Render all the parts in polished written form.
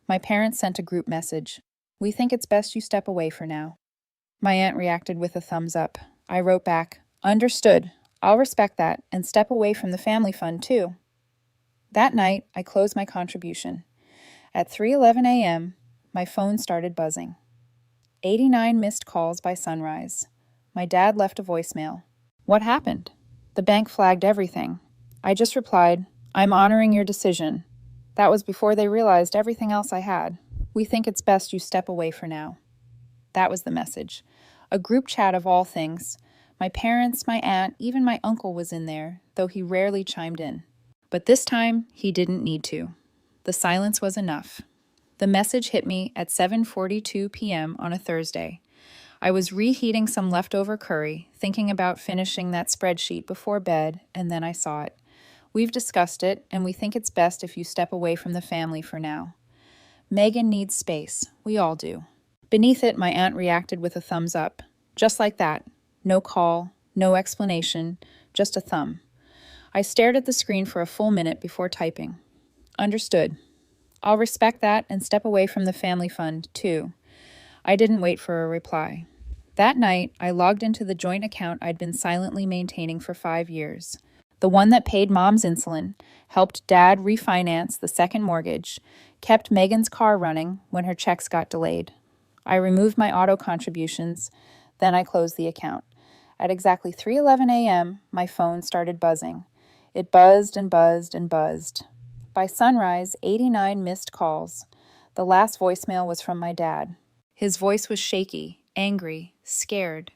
My parents sent a group message. We think it's best you step away for now. My aunt reacted with a thumbs up. I wrote back, understood. I'll respect that and step away from the family fund too. That night, I closed my contribution. At 3:11 a.m., my phone started buzzing. 89 missed calls by sunrise. My dad left a voicemail. What happened? The bank flagged everything. I just replied, I'm honoring your decision. That was before they realized everything else I had. We think it's best you step away for now. That was the message. A group chat of all things. My parents, my aunt, even my uncle was in there, though he rarely chimed in. But this time, he didn't need to. The silence was enough. The message hit me at 7:42 p.m. on a Thursday. I was reheating some leftover curry, thinking about finishing that spreadsheet before bed, and then I saw it. We've discussed it, and we think it's best if you step away from the family for now. Megan needs space. We all do. Beneath it, my aunt reacted with a thumbs up. Just like that. No call, no explanation, just a thumb. I stared at the screen for a full minute before typing. Understood. I'll respect that and step away from the family fund, too. I didn't wait for a reply. That night, I logged into the joint account I'd been silently maintaining for 5 years. The one that paid Mom's insulin, helped Dad refinance the second mortgage, kept Megan's car running when her checks got delayed. I removed my auto contributions, then I closed the account. At exactly 3:11 a.m., my phone started buzzing. It buzzed and buzzed and buzzed. By sunrise, 89 missed calls. The last voicemail was from my dad. His voice was shaky, angry, scared.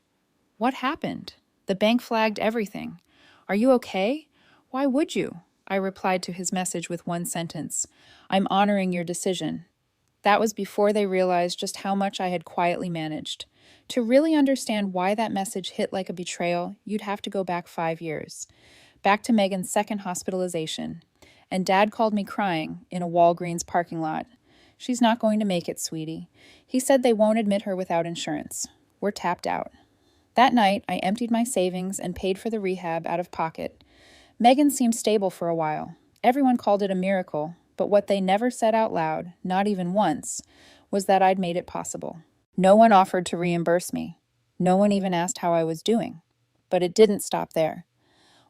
What happened? The bank flagged everything. Are you okay? Why would you? I replied to his message with one sentence. I'm honoring your decision. That was before they realized just how much I had quietly managed. To really understand why that message hit like a betrayal, you'd have to go back 5 years. Back to Megan's second hospitalization. And Dad called me crying in a Walgreens parking lot. She's not going to make it, sweetie. He said they won't admit her without insurance. We're tapped out. That night, I emptied my savings and paid for the rehab out of pocket. Megan seemed stable for a while. Everyone called it a miracle, but what they never said out loud, not even once, was that I'd made it possible. No one offered to reimburse me. No one even asked how I was doing. But it didn't stop there.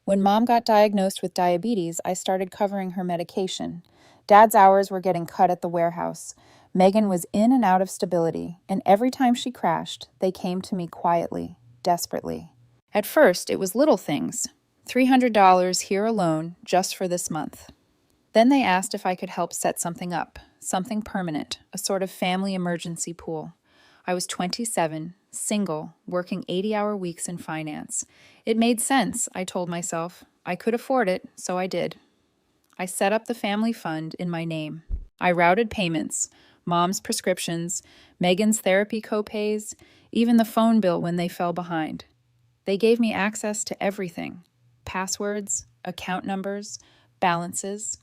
When Mom got diagnosed with diabetes, I started covering her medication. Dad's hours were getting cut at the warehouse. Megan was in and out of stability, and every time she crashed, they came to me quietly, desperately. At first, it was little things. $300 here alone, just for this month. Then they asked if I could help set something up, something permanent, a sort of family emergency pool. I was 27, single, working 80-hour weeks in finance. It made sense, I told myself. I could afford it, so I did. I set up the family fund in my name. I routed payments, Mom's prescriptions, Megan's therapy copays, even the phone bill when they fell behind. They gave me access to everything. Passwords, account numbers, balances.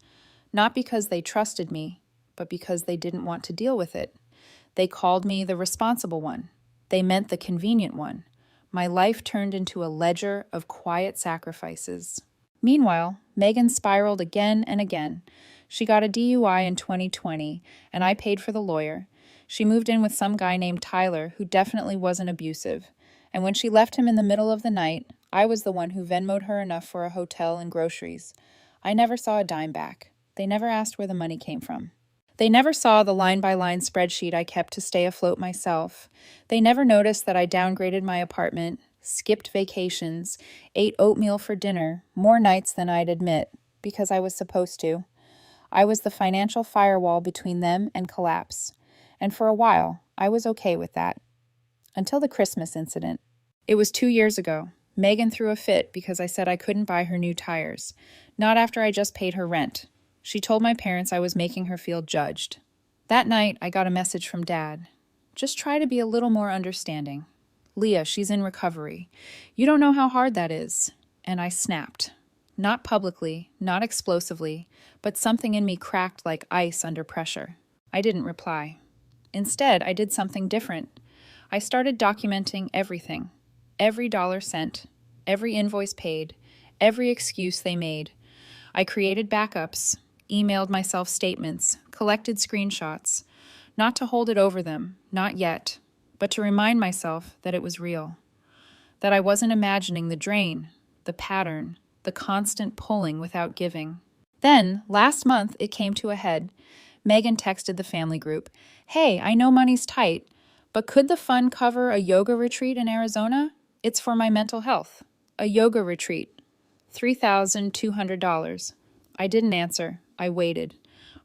Not because they trusted me, but because they didn't want to deal with it. They called me the responsible one. They meant the convenient one. My life turned into a ledger of quiet sacrifices. Meanwhile, Megan spiraled again and again. She got a DUI in 2020, and I paid for the lawyer. She moved in with some guy named Tyler, who definitely wasn't abusive. And when she left him in the middle of the night, I was the one who Venmo'd her enough for a hotel and groceries. I never saw a dime back. They never asked where the money came from. They never saw the line-by-line spreadsheet I kept to stay afloat myself. They never noticed that I downgraded my apartment, skipped vacations, ate oatmeal for dinner, more nights than I'd admit, because I was supposed to. I was the financial firewall between them and collapse. And for a while, I was okay with that. Until the Christmas incident. It was 2 years ago. Megan threw a fit because I said I couldn't buy her new tires. Not after I just paid her rent. She told my parents I was making her feel judged. That night, I got a message from Dad. Just try to be a little more understanding. Leah, she's in recovery. You don't know how hard that is. And I snapped. Not publicly, not explosively, but something in me cracked like ice under pressure. I didn't reply. Instead, I did something different. I started documenting everything. Every dollar sent, every invoice paid, every excuse they made. I created backups, emailed myself statements, collected screenshots, not to hold it over them, not yet, but to remind myself that it was real, that I wasn't imagining the drain, the pattern, the constant pulling without giving. Then, last month, it came to a head. Megan texted the family group, "Hey, I know money's tight, but could the fund cover a yoga retreat in Arizona? It's for my mental health. A yoga retreat. $3,200. I didn't answer. I waited.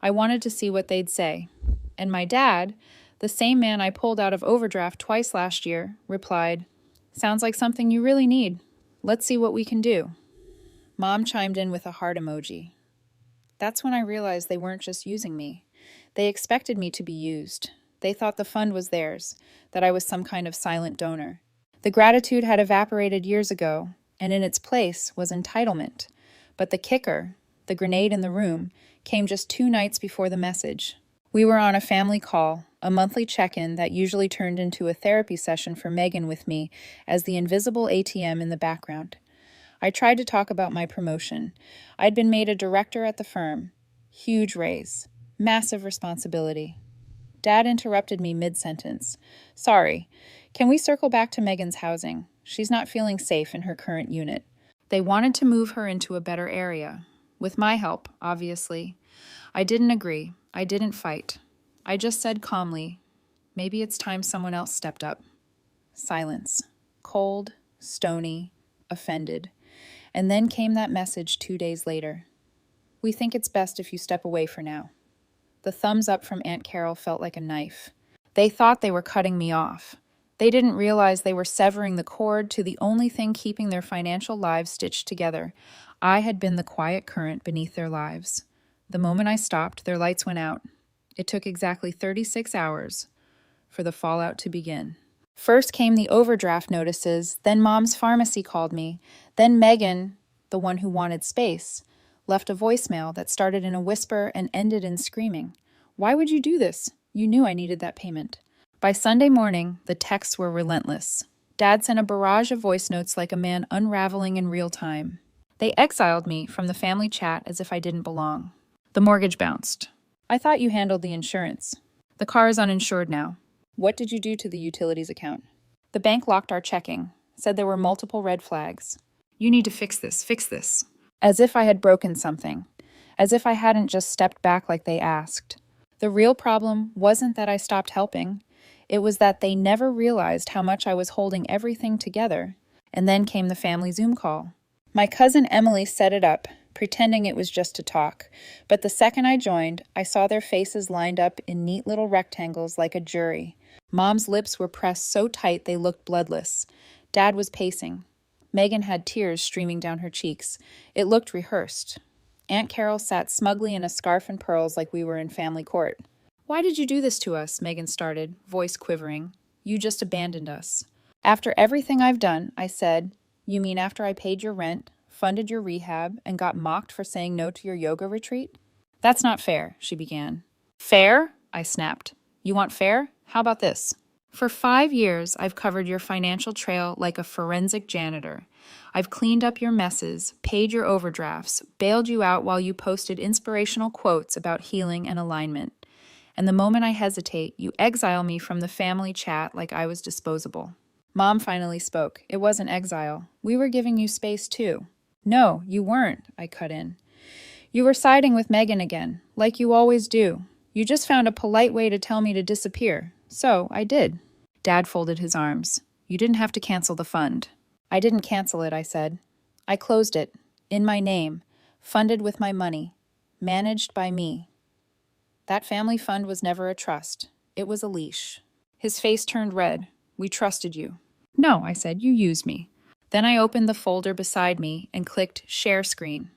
I wanted to see what they'd say. And my dad, the same man I pulled out of overdraft twice last year, replied, "Sounds like something you really need. Let's see what we can do." Mom chimed in with a heart emoji. That's when I realized they weren't just using me. They expected me to be used. They thought the fund was theirs, that I was some kind of silent donor. The gratitude had evaporated years ago, and in its place was entitlement. But the kicker, the grenade in the room, came just 2 nights before the message. We were on a family call, a monthly check-in that usually turned into a therapy session for Megan with me as the invisible ATM in the background. I tried to talk about my promotion. I'd been made a director at the firm. Huge raise. Massive responsibility. Dad interrupted me mid-sentence. "Sorry, can we circle back to Megan's housing? She's not feeling safe in her current unit." They wanted to move her into a better area. With my help, obviously. I didn't agree. I didn't fight. I just said calmly, "Maybe it's time someone else stepped up." Silence. Cold, stony, offended. And then came that message 2 days later. "We think it's best if you step away for now." The thumbs up from Aunt Carol felt like a knife. They thought they were cutting me off. They didn't realize they were severing the cord to the only thing keeping their financial lives stitched together. I had been the quiet current beneath their lives. The moment I stopped, their lights went out. It took exactly 36 hours for the fallout to begin. First came the overdraft notices, then Mom's pharmacy called me, then Megan, the one who wanted space, left a voicemail that started in a whisper and ended in screaming. "Why would you do this? You knew I needed that payment." By Sunday morning, the texts were relentless. Dad sent a barrage of voice notes like a man unraveling in real time. They exiled me from the family chat as if I didn't belong. The mortgage bounced. "I thought you handled the insurance." "The car is uninsured now." "What did you do to the utilities account?" "The bank locked our checking, said there were multiple red flags." "You need to fix this. As if I had broken something. As if I hadn't just stepped back like they asked. The real problem wasn't that I stopped helping. It was that they never realized how much I was holding everything together. And then came the family Zoom call. My cousin Emily set it up, pretending it was just to talk. But the second I joined, I saw their faces lined up in neat little rectangles like a jury. Mom's lips were pressed so tight they looked bloodless. Dad was pacing. Megan had tears streaming down her cheeks. It looked rehearsed. Aunt Carol sat smugly in a scarf and pearls like we were in family court. "Why did you do this to us?" Megan started, voice quivering. "You just abandoned us." "After everything I've done," I said. "You mean after I paid your rent, funded your rehab, and got mocked for saying no to your yoga retreat?" "That's not fair," she began. "Fair?" I snapped. "You want fair? How about this? For 5 years, I've covered your financial trail like a forensic janitor. I've cleaned up your messes, paid your overdrafts, bailed you out while you posted inspirational quotes about healing and alignment. And the moment I hesitate, you exile me from the family chat like I was disposable." Mom finally spoke. "It wasn't exile. We were giving you space too." "No, you weren't," I cut in. "You were siding with Megan again, like you always do. You just found a polite way to tell me to disappear. So, I did." Dad folded his arms. "You didn't have to cancel the fund." "I didn't cancel it," I said. "I closed it. In my name. Funded with my money. Managed by me. That family fund was never a trust. It was a leash." His face turned red. "We trusted you." "No," I said. "You used me." Then I opened the folder beside me and clicked Share Screen.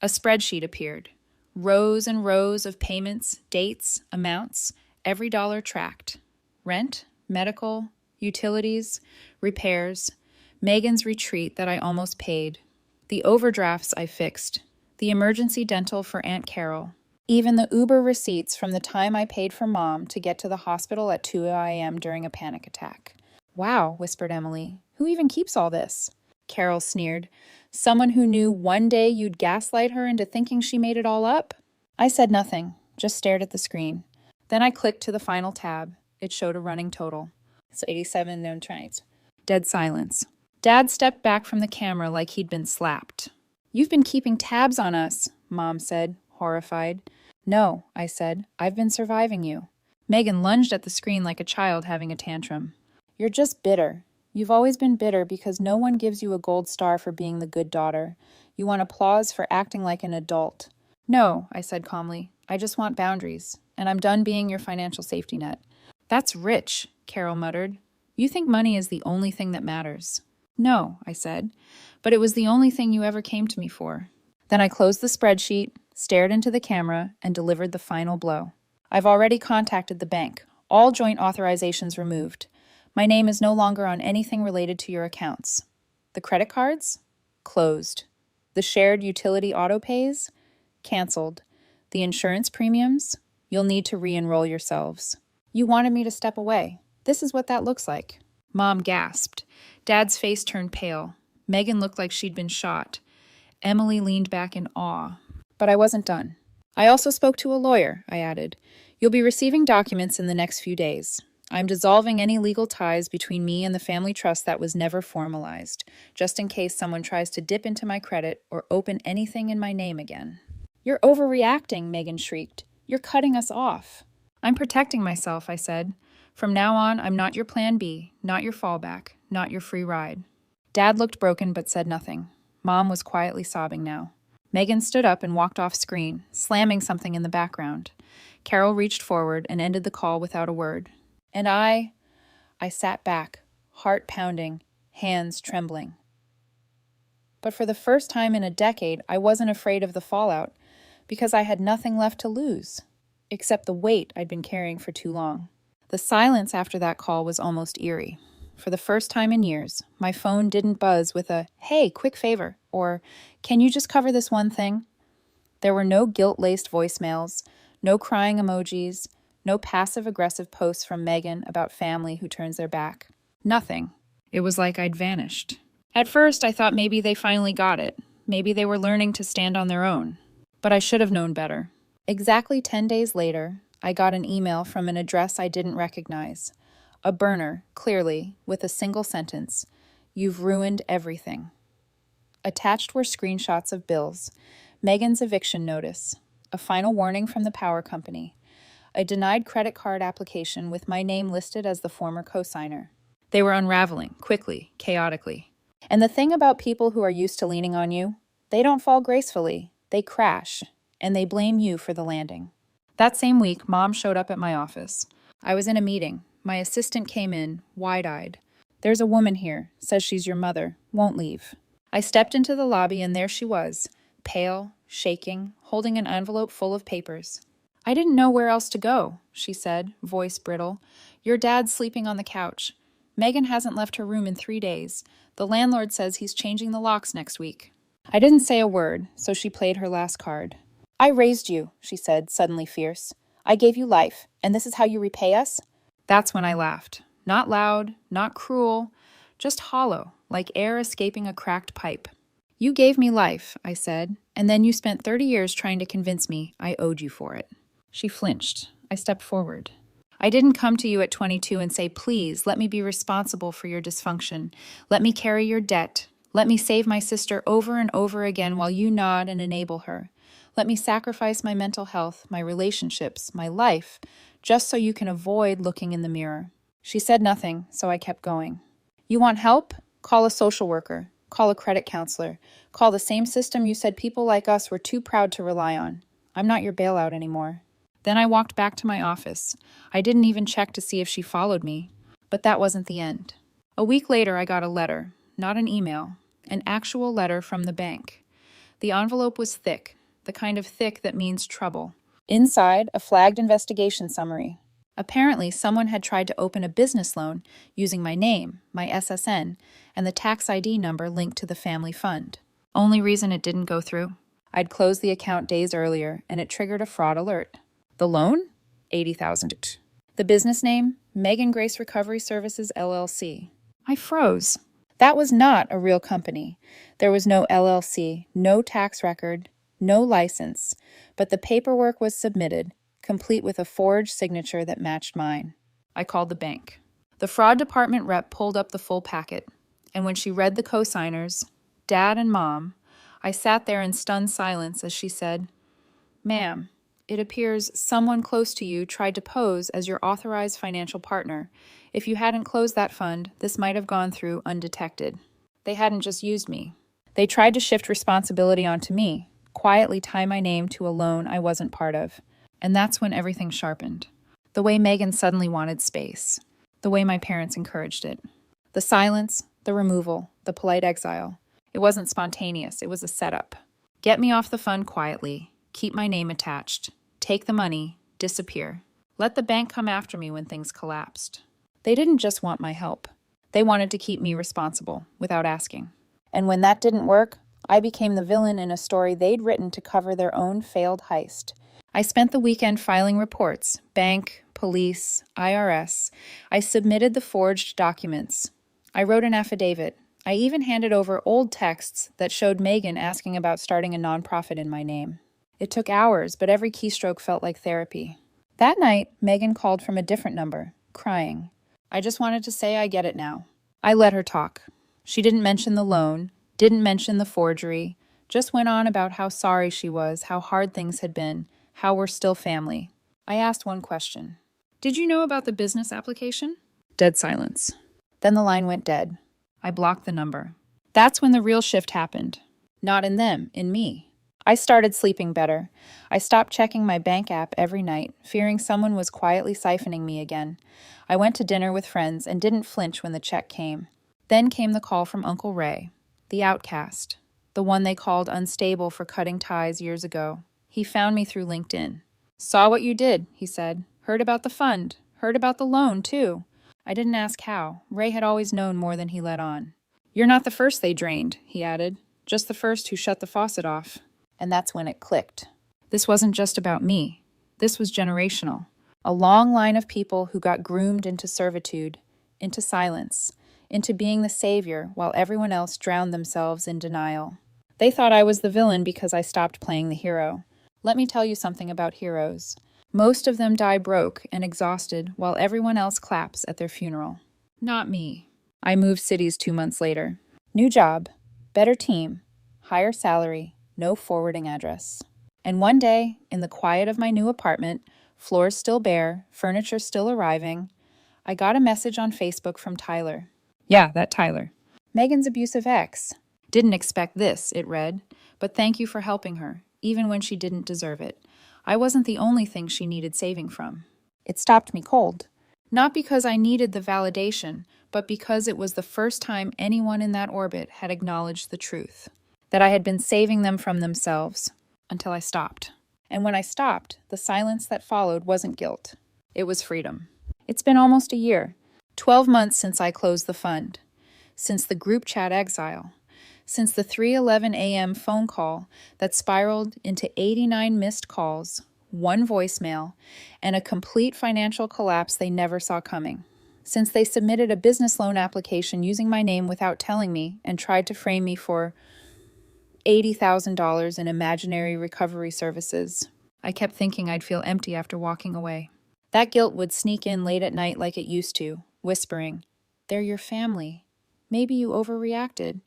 A spreadsheet appeared. Rows and rows of payments, dates, amounts, every dollar tracked. Rent, medical, utilities, repairs, Megan's retreat that I almost paid, the overdrafts I fixed, the emergency dental for Aunt Carol, even the Uber receipts from the time I paid for Mom to get to the hospital at 2 a.m. during a panic attack. "Wow," whispered Emily. "Who even keeps all this?" Carol sneered. "Someone who knew one day you'd gaslight her into thinking she made it all up?" I said nothing, just stared at the screen. Then I clicked to the final tab. It showed a running total. So 87 known trades. Dead silence. Dad stepped back from the camera like he'd been slapped. "You've been keeping tabs on us," Mom said, horrified. "No," I said. "I've been surviving you." Megan lunged at the screen like a child having a tantrum. "You're just bitter. You've always been bitter because no one gives you a gold star for being the good daughter. You want applause for acting like an adult." "No," I said calmly. "I just want boundaries, and I'm done being your financial safety net." "That's rich," Carol muttered. "You think money is the only thing that matters." "No," I said, "but it was the only thing you ever came to me for." Then I closed the spreadsheet, stared into the camera, and delivered the final blow. "I've already contacted the bank. All joint authorizations removed. My name is no longer on anything related to your accounts. The credit cards? Closed. The shared utility auto pays? Canceled. The insurance premiums? You'll need to re-enroll yourselves. You wanted me to step away. This is what that looks like." Mom gasped. Dad's face turned pale. Megan looked like she'd been shot. Emily leaned back in awe. But I wasn't done. "I also spoke to a lawyer," I added. "You'll be receiving documents in the next few days. I'm dissolving any legal ties between me and the family trust that was never formalized, just in case someone tries to dip into my credit or open anything in my name again." "You're overreacting," Megan shrieked. "You're cutting us off." "I'm protecting myself," I said. "From now on, I'm not your plan B, not your fallback, not your free ride." Dad looked broken but said nothing. Mom was quietly sobbing now. Megan stood up and walked off screen, slamming something in the background. Carol reached forward and ended the call without a word. And I sat back, heart pounding, hands trembling. But for the first time in a decade, I wasn't afraid of the fallout, because I had nothing left to lose, except the weight I'd been carrying for too long. The silence after that call was almost eerie. For the first time in years, my phone didn't buzz with a, "Hey, quick favor," or, "Can you just cover this one thing?" There were no guilt-laced voicemails, no crying emojis, no passive-aggressive posts from Megan about family who turns their back. Nothing. It was like I'd vanished. At first, I thought maybe they finally got it. Maybe they were learning to stand on their own. But I should have known better. Exactly 10 days later, I got an email from an address I didn't recognize. A burner, clearly, with a single sentence. "You've ruined everything." Attached were screenshots of bills, Megan's eviction notice, a final warning from the power company, a denied credit card application with my name listed as the former cosigner. They were unraveling, quickly, chaotically. And the thing about people who are used to leaning on you, they don't fall gracefully, they crash, and they blame you for the landing. That same week, Mom showed up at my office. I was in a meeting. My assistant came in, wide-eyed. "There's a woman here, says she's your mother, won't leave." I stepped into the lobby and there she was, pale, shaking, holding an envelope full of papers. "I didn't know where else to go," she said, voice brittle. "Your dad's sleeping on the couch. Megan hasn't left her room in 3 days. The landlord says he's changing the locks next week." I didn't say a word, so she played her last card. "I raised you," she said, suddenly fierce. "I gave you life, and this is how you repay us?" That's when I laughed. Not loud, not cruel, just hollow, like air escaping a cracked pipe. "You gave me life," I said, "and then you spent 30 years trying to convince me I owed you for it." She flinched. I stepped forward. "I didn't come to you at 22 and say, 'Please, let me be responsible for your dysfunction. Let me carry your debt. Let me save my sister over and over again while you nod and enable her. Let me sacrifice my mental health, my relationships, my life, just so you can avoid looking in the mirror." She said nothing, so I kept going. "You want help? Call a social worker. Call a credit counselor. Call the same system you said people like us were too proud to rely on. I'm not your bailout anymore." Then I walked back to my office. I didn't even check to see if she followed me. But that wasn't the end. A week later, I got a letter, not an email, an actual letter from the bank. The envelope was thick, the kind of thick that means trouble. Inside, a flagged investigation summary. Apparently, someone had tried to open a business loan using my name, my SSN, and the tax ID number linked to the family fund. Only reason it didn't go through? I'd closed the account days earlier, and it triggered a fraud alert. The loan? $80,000. The business name? Megan Grace Recovery Services, LLC. I froze. That was not a real company. There was no LLC, no tax record, no license, But the paperwork was submitted, complete with a forged signature that matched mine. I called the bank. The fraud department rep pulled up the full packet, and when she read the co-signers, Dad and Mom, I sat there in stunned silence as she said, "Ma'am, it appears someone close to you tried to pose as your authorized financial partner. If you hadn't closed that fund, this might have gone through undetected. They hadn't just used me. They tried to shift responsibility onto me, quietly tie my name to a loan I wasn't part of. And that's when everything sharpened. The way Megan suddenly wanted space. The way my parents encouraged it. The silence, the removal, the polite exile. It wasn't spontaneous, it was a setup. Get me off the fund quietly, keep my name attached, take the money, disappear. Let the bank come after me when things collapsed. They didn't just want my help. They wanted to keep me responsible, without asking. And when that didn't work, I became the villain in a story they'd written to cover their own failed heist. I spent the weekend filing reports, bank, police, IRS. I submitted the forged documents. I wrote an affidavit. I even handed over old texts that showed Megan asking about starting a nonprofit in my name. It took hours, but every keystroke felt like therapy. That night, Megan called from a different number, crying. I just wanted to say I get it now. I let her talk. She didn't mention the loan, didn't mention the forgery, just went on about how sorry she was, how hard things had been, how we're still family. I asked one question. Did you know about the business application? Dead silence. Then the line went dead. I blocked the number. That's when the real shift happened. Not in them, in me. I started sleeping better. I stopped checking my bank app every night, fearing someone was quietly siphoning me again. I went to dinner with friends and didn't flinch when the check came. Then came the call from Uncle Ray, the outcast, the one they called unstable for cutting ties years ago. He found me through LinkedIn. Saw what you did, he said. Heard about the fund. Heard about the loan, too. I didn't ask how. Ray had always known more than he let on. You're not the first they drained, he added. Just the first who shut the faucet off. And that's when it clicked. This wasn't just about me. This was generational. A long line of people who got groomed into servitude, into silence, into being the savior while everyone else drowned themselves in denial. They thought I was the villain because I stopped playing the hero. Let me tell you something about heroes. Most of them die broke and exhausted while everyone else claps at their funeral. Not me. I moved cities 2 months later. New job, better team, higher salary, no forwarding address. And one day, in the quiet of my new apartment, floors still bare, furniture still arriving, I got a message on Facebook from Tyler. Yeah, that Tyler. Megan's abusive ex. Didn't expect this, it read, but thank you for helping her, even when she didn't deserve it. I wasn't the only thing she needed saving from. It stopped me cold. Not because I needed the validation, but because it was the first time anyone in that orbit had acknowledged the truth. That I had been saving them from themselves, until I stopped. And when I stopped, the silence that followed wasn't guilt. It was freedom. It's been almost a year, 12 months since I closed the fund, since the group chat exile, since the 3:11 a.m. phone call that spiraled into 89 missed calls, 1 voicemail, and a complete financial collapse they never saw coming. Since they submitted a business loan application using my name without telling me and tried to frame me for $80,000 in imaginary recovery services. I kept thinking I'd feel empty after walking away. That guilt would sneak in late at night like it used to, whispering, "They're your family. Maybe you overreacted.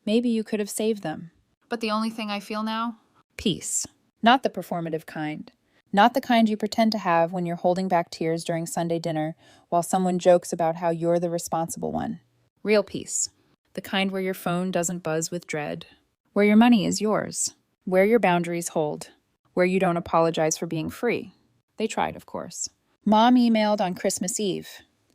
Maybe you could have saved them." But the only thing I feel now? Peace. Not the performative kind. Not the kind you pretend to have when you're holding back tears during Sunday dinner while someone jokes about how you're the responsible one. Real peace. The kind where your phone doesn't buzz with dread. Where your money is yours. Where your boundaries hold. Where you don't apologize for being free. They tried, of course. Mom emailed on Christmas Eve.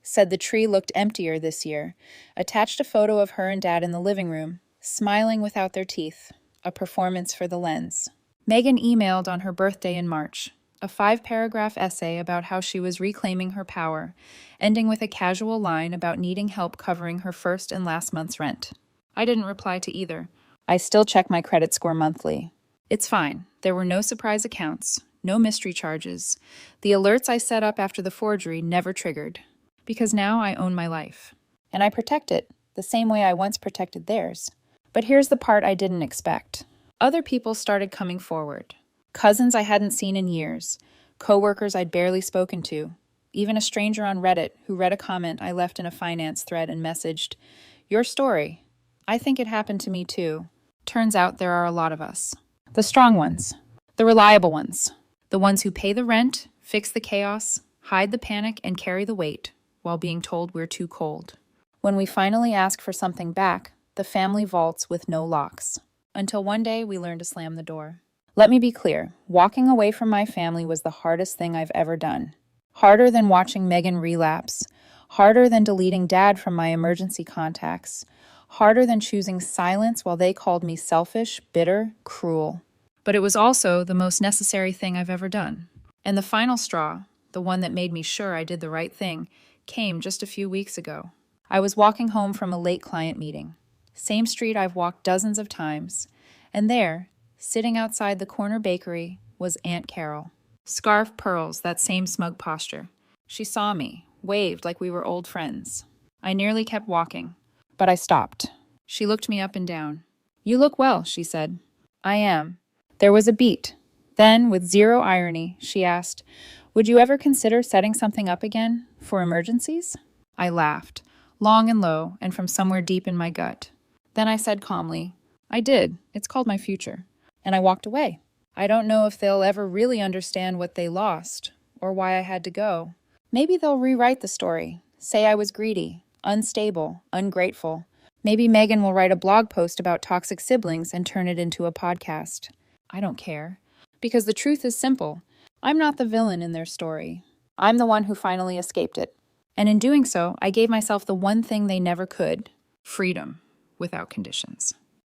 Said the tree looked emptier this year. Attached a photo of her and Dad in the living room, smiling without their teeth. A performance for the lens. Megan emailed on her birthday in March. A 5-paragraph essay about how she was reclaiming her power, ending with a casual line about needing help covering her first and last month's rent. I didn't reply to either. I still check my credit score monthly. It's fine. There were no surprise accounts, no mystery charges. The alerts I set up after the forgery never triggered. Because now I own my life. And I protect it, the same way I once protected theirs. But here's the part I didn't expect. Other people started coming forward. Cousins I hadn't seen in years, coworkers I'd barely spoken to, even a stranger on Reddit who read a comment I left in a finance thread and messaged, "Your story. I think it happened to me too." Turns out there are a lot of us. The strong ones, the reliable ones, the ones who pay the rent, fix the chaos, hide the panic, and carry the weight while being told we're too cold. When we finally ask for something back, the family vaults with no locks. Until one day we learn to slam the door. Let me be clear, walking away from my family was the hardest thing I've ever done. Harder than watching Megan relapse, harder than deleting Dad from my emergency contacts, harder than choosing silence while they called me selfish, bitter, cruel. But it was also the most necessary thing I've ever done. And the final straw, the one that made me sure I did the right thing, came just a few weeks ago. I was walking home from a late client meeting. Same street I've walked dozens of times. And there, sitting outside the corner bakery, was Aunt Carol. Scarf pearls, that same smug posture. She saw me, waved like we were old friends. I nearly kept walking, but I stopped. She looked me up and down. "You look well," she said. "I am." There was a beat. Then, with zero irony, she asked, "Would you ever consider setting something up again, for emergencies?" I laughed, long and low, and from somewhere deep in my gut. Then I said calmly, "I did. It's called my future." And I walked away. I don't know if they'll ever really understand what they lost, or why I had to go. Maybe they'll rewrite the story, say I was greedy, unstable, ungrateful. Maybe Megan will write a blog post about toxic siblings and turn it into a podcast. I don't care. Because the truth is simple. I'm not the villain in their story. I'm the one who finally escaped it. And in doing so, I gave myself the one thing they never could: freedom without conditions.